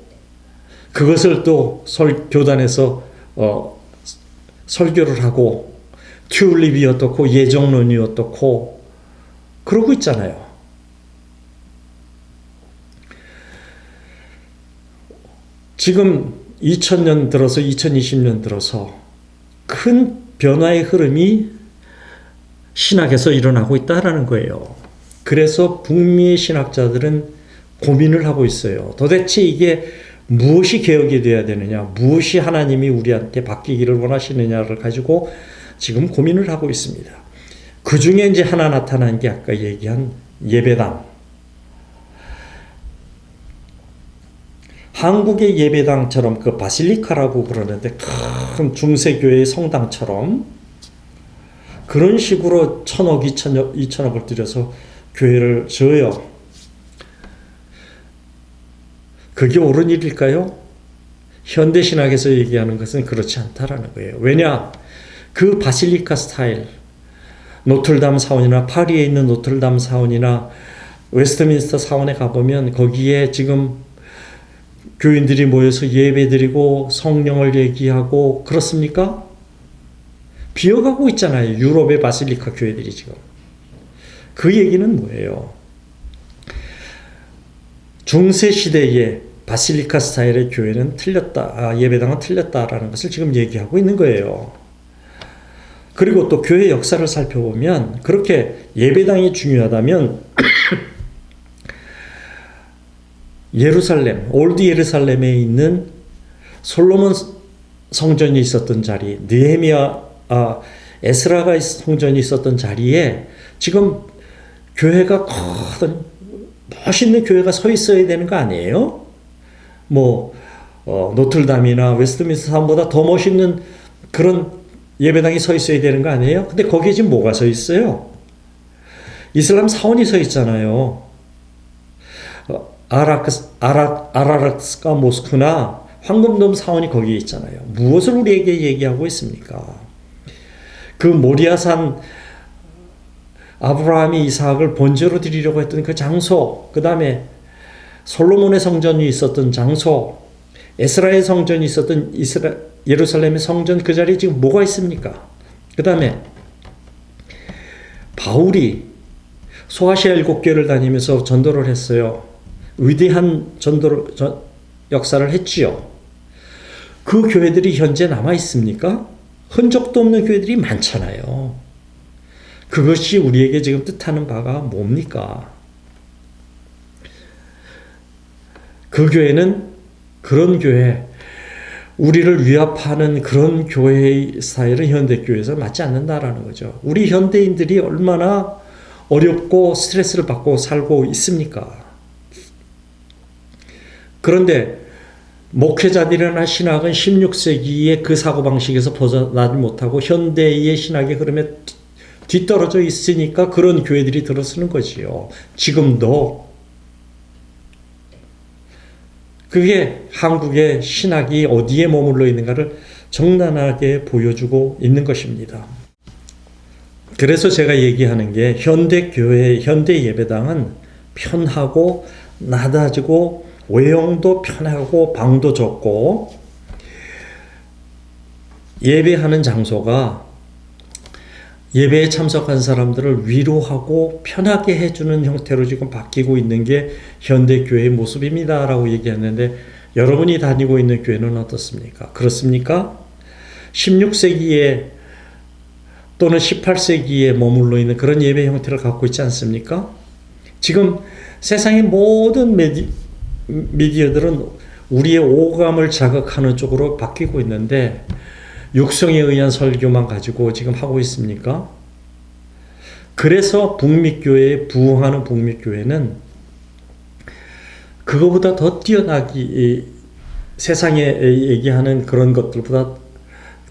그것을 또 교단에서 설교를 하고, 튤립이 어떻고 예정론이 어떻고 그러고 있잖아요. 지금 2000년 들어서 2020년 들어서 큰 변화의 흐름이 신학에서 일어나고 있다라는 거예요. 그래서 북미의 신학자들은 고민을 하고 있어요. 도대체 이게 무엇이 개혁이 되어야 되느냐, 무엇이 하나님이 우리한테 바뀌기를 원하시느냐를 가지고 지금 고민을 하고 있습니다. 그 중에 이제 하나 나타난 게 아까 얘기한 예배당. 한국의 예배당처럼 그 바실리카라고 그러는데 큰 중세교회의 성당처럼 그런 식으로 1,000억, 2천억을 들여서 교회를 지어요. 그게 옳은 일일까요? 현대신학에서 얘기하는 것은 그렇지 않다라는 거예요. 왜냐? 그 바실리카 스타일, 노틀담 사원이나 파리에 있는 노틀담 사원이나 웨스트민스터 사원에 가보면 거기에 지금 교인들이 모여서 예배드리고 성령을 얘기하고 그렇습니까? 비어가고 있잖아요. 유럽의 바실리카 교회들이 지금. 그 얘기는 뭐예요? 중세시대의 바실리카 스타일의 교회는 틀렸다. 예배당은 틀렸다라는 것을 지금 얘기하고 있는 거예요. 그리고 또 교회 역사를 살펴보면 그렇게 예배당이 중요하다면 예루살렘, 올드 예루살렘에 있는 솔로몬 성전이 있었던 자리, 에스라가 성전이 있었던 자리에 지금 교회가 커든 멋있는 교회가 서 있어야 되는 거 아니에요? 노틀담이나 웨스트민스터 사원보다 더 멋있는 그런 예배당이 서 있어야 되는 거 아니에요? 근데 거기에 지금 뭐가 서 있어요? 이슬람 사원이 서 있잖아요. 아라락스가 모스크나 황금돔 사원이 거기에 있잖아요. 무엇을 우리에게 얘기하고 있습니까? 그 모리아산 아브라함이 이삭을 번제로 드리려고 했던 그 장소, 그 다음에 솔로몬의 성전이 있었던 장소, 에스라의 성전이 있었던 예루살렘의 성전, 그 자리에 지금 뭐가 있습니까? 그 다음에 바울이 소아시아 7교회를 다니면서 전도를 했어요. 위대한 역사를 했지요. 그 교회들이 현재 남아 있습니까? 흔적도 없는 교회들이 많잖아요. 그것이 우리에게 지금 뜻하는 바가 뭡니까? 그 교회는 그런 교회, 우리를 위압하는 그런 교회의 스타일은 현대교회에서 맞지 않는다라는 거죠. 우리 현대인들이 얼마나 어렵고 스트레스를 받고 살고 있습니까? 그런데 목회자들이나 신학은 16세기의 그 사고방식에서 벗어나지 못하고 현대의 신학의 흐름에 뒤떨어져 있으니까 그런 교회들이 들어서는 거지요. 지금도 그게 한국의 신학이 어디에 머물러 있는가를 적나라하게 보여주고 있는 것입니다. 그래서 제가 얘기하는 게 현대 예배당은 편하고 낮아지고 외형도 편하고 방도 좁고 예배하는 장소가 예배에 참석한 사람들을 위로하고 편하게 해주는 형태로 지금 바뀌고 있는 게 현대교회의 모습입니다라고 얘기했는데 여러분이 다니고 있는 교회는 어떻습니까? 그렇습니까? 16세기에 또는 18세기에 머물러 있는 그런 예배 형태를 갖고 있지 않습니까? 지금 세상의 모든 미디어들은 우리의 오감을 자극하는 쪽으로 바뀌고 있는데 육성에 의한 설교만 가지고 지금 하고 있습니까? 그래서 북미교회에 부흥하는 북미교회는 그거보다 더 뛰어나기, 세상에 얘기하는 그런 것들보다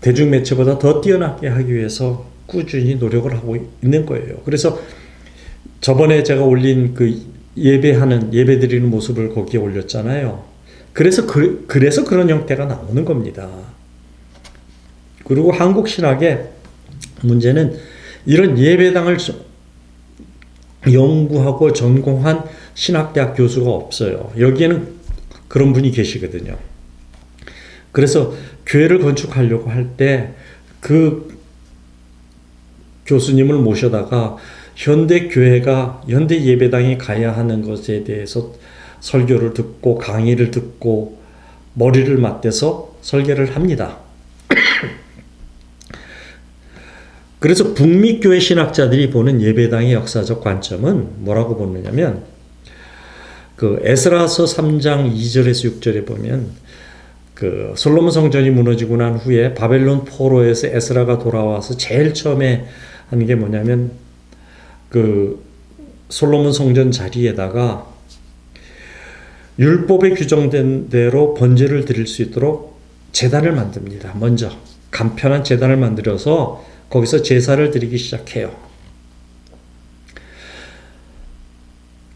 대중매체보다 더 뛰어나게 하기 위해서 꾸준히 노력을 하고 있는 거예요. 그래서 저번에 제가 올린 그 예배드리는 모습을 거기에 올렸잖아요. 그래서 그런 형태가 나오는 겁니다. 그리고 한국 신학의 문제는 이런 예배당을 연구하고 전공한 신학대학 교수가 없어요. 여기에는 그런 분이 계시거든요. 그래서 교회를 건축하려고 할 때 그 교수님을 모셔다가 현대 예배당이 가야 하는 것에 대해서 설교를 듣고 강의를 듣고 머리를 맞대서 설계를 합니다. 그래서 북미교회 신학자들이 보는 예배당의 역사적 관점은 뭐라고 보느냐면 그 에스라서 3장 2절에서 6절에 보면 그 솔로몬 성전이 무너지고 난 후에 바벨론 포로에서 에스라가 돌아와서 제일 처음에 한 게 뭐냐면 그 솔로몬 성전 자리에다가 율법에 규정된 대로 번제를 드릴 수 있도록 제단을 만듭니다. 먼저 간편한 제단을 만들어서 거기서 제사를 드리기 시작해요.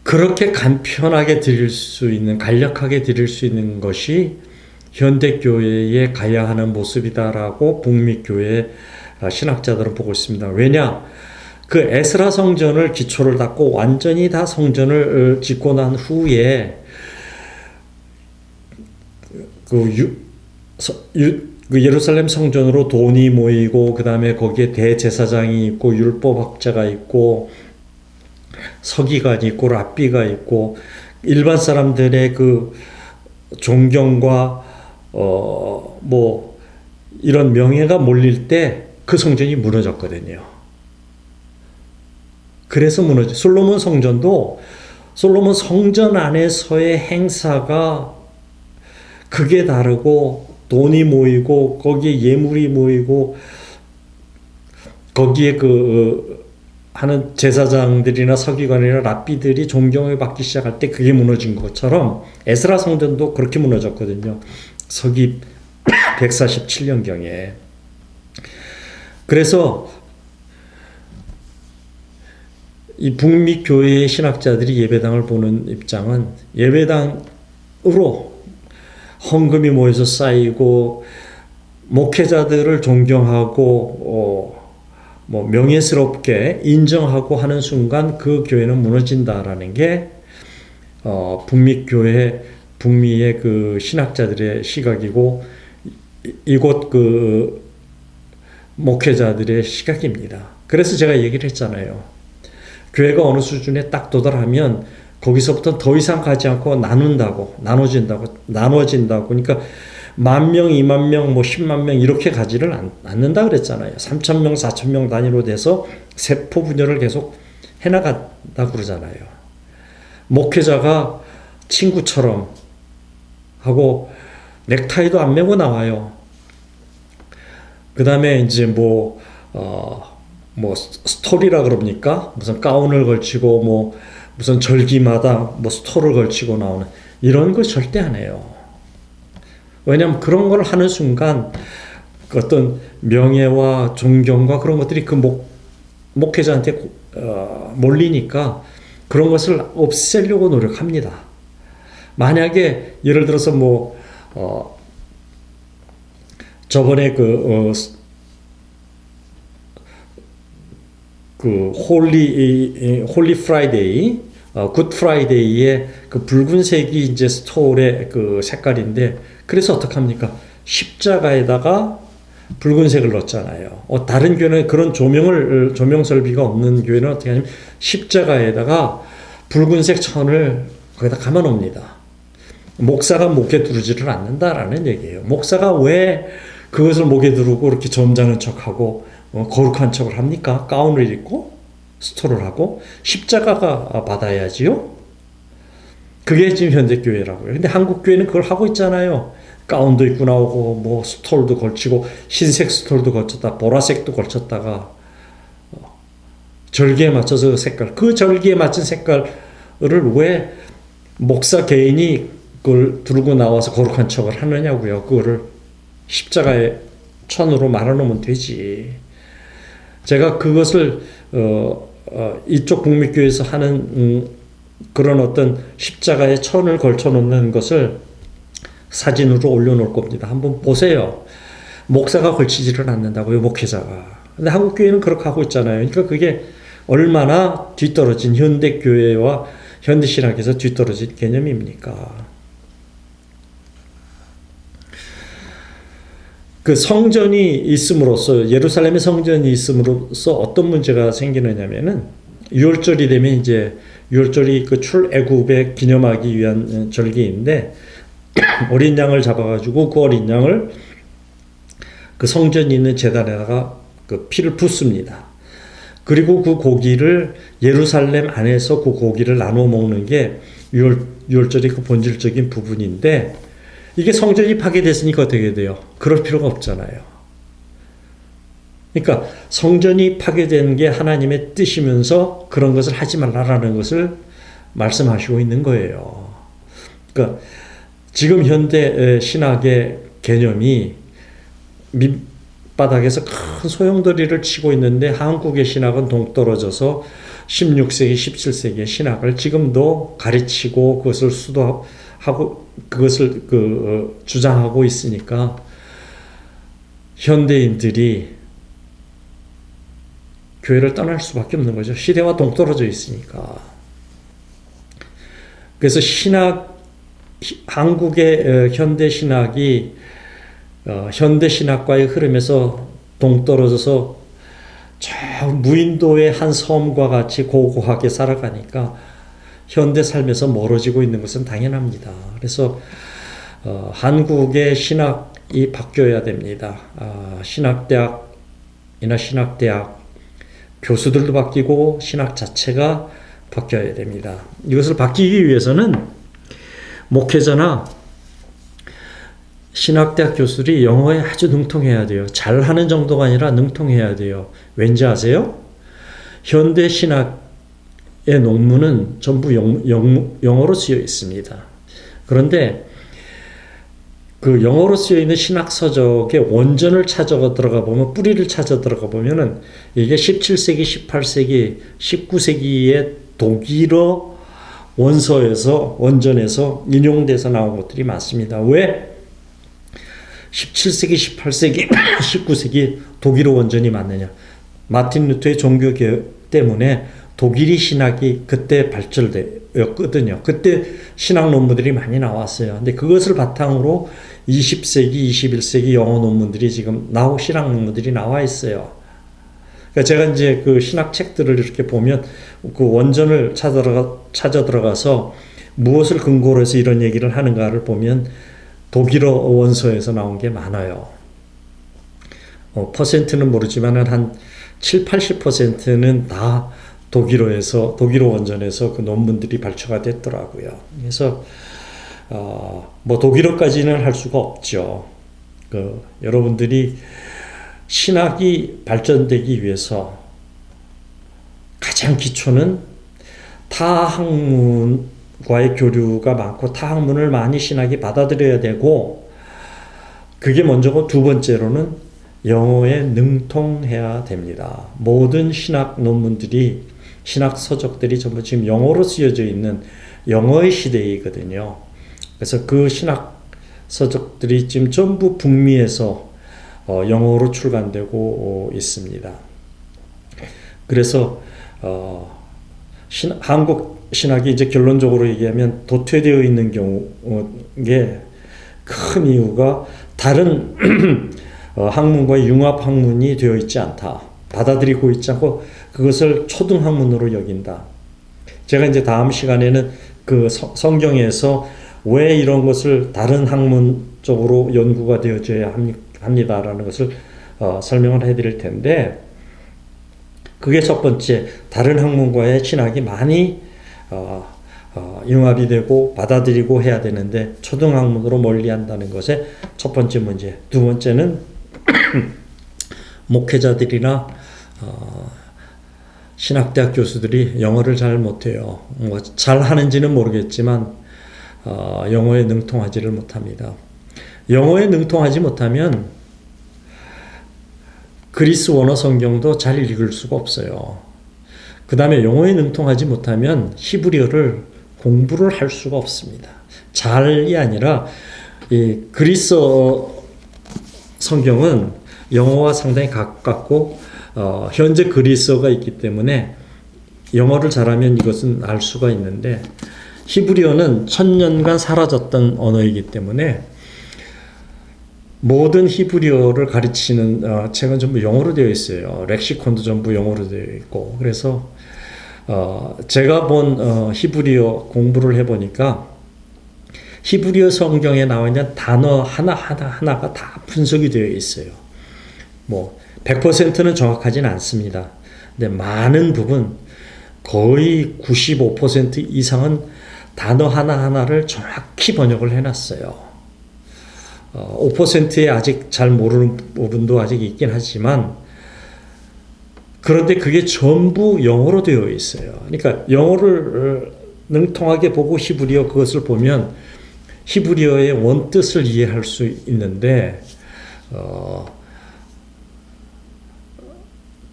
그렇게 간편하게 드릴 수 있는, 간략하게 드릴 수 있는 것이 현대교회에 가야 하는 모습이다라고 북미교회 신학자들은 보고 있습니다. 왜냐? 그 에스라 성전을 기초를 닦고 완전히 다 성전을 짓고 난 후에 그 예루살렘 성전으로 돈이 모이고 그 다음에 거기에 대제사장이 있고 율법학자가 있고 서기관이 있고 랍비가 있고 일반 사람들의 그 존경과 뭐 이런 명예가 몰릴 때 그 성전이 무너졌거든요. 그래서 솔로몬 성전도 솔로몬 성전 안에서의 행사가 그게 다르고 돈이 모이고 거기에 예물이 모이고 거기에 하는 제사장들이나 서기관이나 랍비들이 존경을 받기 시작할 때 그게 무너진 것처럼 에스라 성전도 그렇게 무너졌거든요. 서기 147년경에. 그래서 이 북미 교회의 신학자들이 예배당을 보는 입장은 예배당으로 헌금이 모여서 쌓이고 목회자들을 존경하고 뭐 명예스럽게 인정하고 하는 순간 그 교회는 무너진다라는 게 북미 교회 북미의 그 신학자들의 시각이고 이곳 그 목회자들의 시각입니다. 그래서 제가 얘기를 했잖아요. 교회가 어느 수준에 딱 도달하면 거기서부터 더 이상 가지 않고 나눠진다고. 그러니까 10,000명, 20,000명, 뭐 100,000명 이렇게 가지를 않는다 그랬잖아요. 3,000명, 4,000명 단위로 돼서 세포 분열을 계속 해나간다 그러잖아요. 목회자가 친구처럼 하고 넥타이도 안 메고 나와요. 그 다음에 이제 뭐 스토리라 그럽니까? 무슨 가운을 걸치고 무슨 절기마다 스토를 걸치고 나오는 이런 거 절대 안 해요. 왜냐하면 그런 걸 하는 순간 어떤 명예와 존경과 그런 것들이 그 목회자한테 몰리니까 그런 것을 없애려고 노력합니다. 만약에 예를 들어서 저번에 홀리 프라이데이, 굿 프라이데이의 그 붉은색이 이제 스톨의 그 색깔인데, 그래서 어떡합니까? 십자가에다가 붉은색을 넣었잖아요. 다른 교회는 그런 조명 설비가 없는 교회는 어떻게 하냐면 십자가에다가 붉은색 천을 거기다 감아 놓습니다. 목사가 목에 두르지를 않는다라는 얘기예요. 목사가 왜 그것을 목에 두르고 이렇게 점잖은 척하고 거룩한 척을 합니까? 가운을 입고 스토를 하고 십자가가 받아야지요. 그게 지금 현대교회라고요. 근데 한국교회는 그걸 하고 있잖아요. 가운도 입고 나오고 스톨도 걸치고 흰색 스톨도 걸쳤다, 보라색도 걸쳤다가 절기에 맞춰서 그 절기에 맞춘 색깔을 왜 목사 개인이 그걸 들고 나와서 거룩한 척을 하느냐고요. 그거를 십자가의 천으로 말아놓으면 되지. 제가 그것을 이쪽 북미교회에서 하는 그런 어떤 십자가의 천을 걸쳐놓는 것을 사진으로 올려놓을 겁니다. 한번 보세요. 목사가 걸치지를 않는다고요, 목회자가. 근데 한국교회는 그렇게 하고 있잖아요. 그러니까 그게 얼마나 뒤떨어진 현대교회와 현대신학에서 뒤떨어진 개념입니까? 그 성전이 있음으로써, 예루살렘의 성전이 있음으로써 어떤 문제가 생기느냐면은, 6월절이 되면 이제 6월절이 그 출애굽에 기념하기 위한 절기인데, 어린 양을 잡아가지고 그 어린 양을 그 성전이 있는 제단에다가 그 피를 붓습니다. 그리고 그 고기를 예루살렘 안에서 그 고기를 나눠 먹는 게 6월절의 그 본질적인 부분인데, 이게 성전이 파괴됐으니까 어떻게 돼요? 그럴 필요가 없잖아요. 그러니까 성전이 파괴된 게 하나님의 뜻이면서 그런 것을 하지 말라라는 것을 말씀하시고 있는 거예요. 그러니까 지금 현대 신학의 개념이 밑바닥에서 큰 소용돌이를 치고 있는데, 한국의 신학은 동떨어져서 16세기, 17세기의 신학을 지금도 가르치고 그것을 수도하고 그것을 주장하고 있으니까 현대인들이 교회를 떠날 수밖에 없는 거죠. 시대와 동떨어져 있으니까. 그래서 한국의 현대 신학이 현대 신학과의 흐름에서 동떨어져서 저 무인도의 한 섬과 같이 고고하게 살아가니까 현대 삶에서 멀어지고 있는 것은 당연합니다. 그래서 한국의 신학이 바뀌어야 됩니다. 신학대학이나 신학대학 교수들도 바뀌고 신학 자체가 바뀌어야 됩니다. 이것을 바뀌기 위해서는 목회자나 신학대학 교수들이 영어에 아주 능통해야 돼요. 잘하는 정도가 아니라 능통해야 돼요. 왠지 아세요? 현대 신학의 논문은 전부 영어로 쓰여 있습니다. 그런데 그 영어로 쓰여 있는 신학 서적의 원전을 찾아 들어가 보면, 뿌리를 찾아 들어가 보면은 이게 17세기, 18세기, 19세기의 독일어 원전에서 인용돼서 나온 것들이 많습니다. 왜 17세기, 18세기, 19세기 독일어 원전이 많느냐? 마틴 루터의 종교개혁 때문에 독일이 신학이 그때 발전되었거든요. 그때 신학 논문들이 많이 나왔어요. 근데 그것을 바탕으로 20세기, 21세기 영어 논문들이 지금 신학 논문들이 나와 있어요. 그러니까 제가 이제 그 신학 책들을 이렇게 보면 그 원전을 찾아 들어가서 무엇을 근거로 해서 이런 얘기를 하는가를 보면 독일어 원서에서 나온 게 많아요. 퍼센트는 모르지만 한 7, 80%는 다 독일어 원전에서 그 논문들이 발표가 됐더라고요. 그래서 뭐 독일어까지는 할 수가 없죠. 여러분들이 신학이 발전되기 위해서 가장 기초는 타학문과의 교류가 많고 타학문을 많이 신학이 받아들여야 되고, 그게 먼저고, 두 번째로는 영어에 능통해야 됩니다. 모든 신학 논문들이, 신학 서적들이 전부 지금 영어로 쓰여져 있는 영어의 시대이거든요. 그래서 그 신학 서적들이 지금 전부 북미에서 영어로 출간되고 있습니다. 그래서 한국 신학이 이제 결론적으로 얘기하면 도태되어 있는 경우에 큰 이유가 다른 학문과의 융합 학문이 되어 있지 않다. 받아들이고 있지 않고 그것을 초등학문으로 여긴다. 제가 이제 다음 시간에는 그 성경에서 왜 이런 것을 다른 학문 쪽으로 연구가 되어져야 합니다라는 것을 설명을 해드릴 텐데, 그게 첫 번째, 다른 학문과의 신학이 많이 융합이 되고 받아들이고 해야 되는데 초등학문으로 멀리한다는 것의 첫 번째 문제. 두 번째는 목회자들이나 신학대학 교수들이 영어를 잘 못해요. 뭐 잘 하는지는 모르겠지만 영어에 능통하지를 못합니다. 영어에 능통하지 못하면 그리스 원어 성경도 잘 읽을 수가 없어요. 그 다음에 영어에 능통하지 못하면 히브리어를 공부를 할 수가 없습니다. 잘이 아니라 이 그리스어 성경은 영어와 상당히 가깝고 현재 그리스어가 있기 때문에 영어를 잘하면 이것은 알 수가 있는데, 히브리어는 1000년간 사라졌던 언어이기 때문에 모든 히브리어를 가르치는 책은 전부 영어로 되어 있어요. 렉시콘도 전부 영어로 되어 있고. 그래서 제가 본 히브리어 공부를 해보니까 히브리어 성경에 나와 있는 단어 하나가 다 분석이 되어 있어요. 뭐 100%는 정확하진 않습니다. 근데 많은 부분, 거의 95% 이상은 단어 하나하나를 정확히 번역을 해놨어요. 5%에 아직 잘 모르는 부분도 아직 있긴 하지만, 그런데 그게 전부 영어로 되어 있어요. 그러니까 영어를 능통하게 보고 히브리어 그것을 보면 히브리어의 원뜻을 이해할 수 있는데,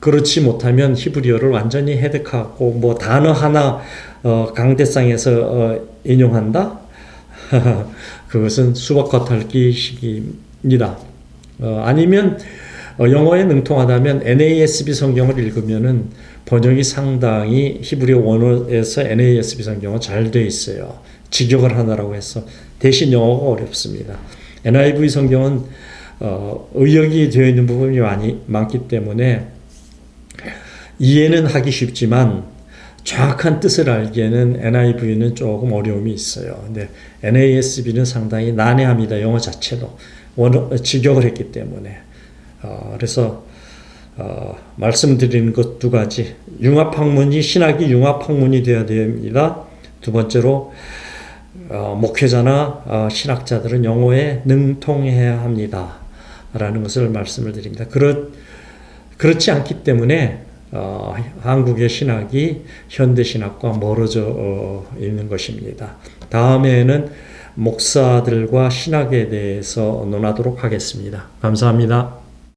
그렇지 못하면 히브리어를 완전히 해석하고 뭐 단어 하나 강대상에서 인용한다? 그것은 수박 겉핥기 식입니다. 아니면 영어에 능통하다면 NASB 성경을 읽으면은 번역이 상당히 히브리어 원어에서 NASB 성경은 잘 되어 있어요. 직역을 하느라고 해서. 대신 영어가 어렵습니다. NIV 성경은 의역이 되어 있는 부분이 많기 때문에 이해는 하기 쉽지만 정확한 뜻을 알기에는 NIV는 조금 어려움이 있어요. 근데 NASB는 상당히 난해합니다. 영어 자체도 직역을 했기 때문에. 그래서 말씀드리는 것 두 가지. 신학이 융합학문이 되어야 됩니다. 두 번째로 목회자나 신학자들은 영어에 능통해야 합니다. 라는 것을 말씀을 드립니다. 그렇지 않기 때문에 한국의 신학이 현대 신학과 멀어져 있는 것입니다. 다음에는 목사들과 신학에 대해서 논하도록 하겠습니다. 감사합니다.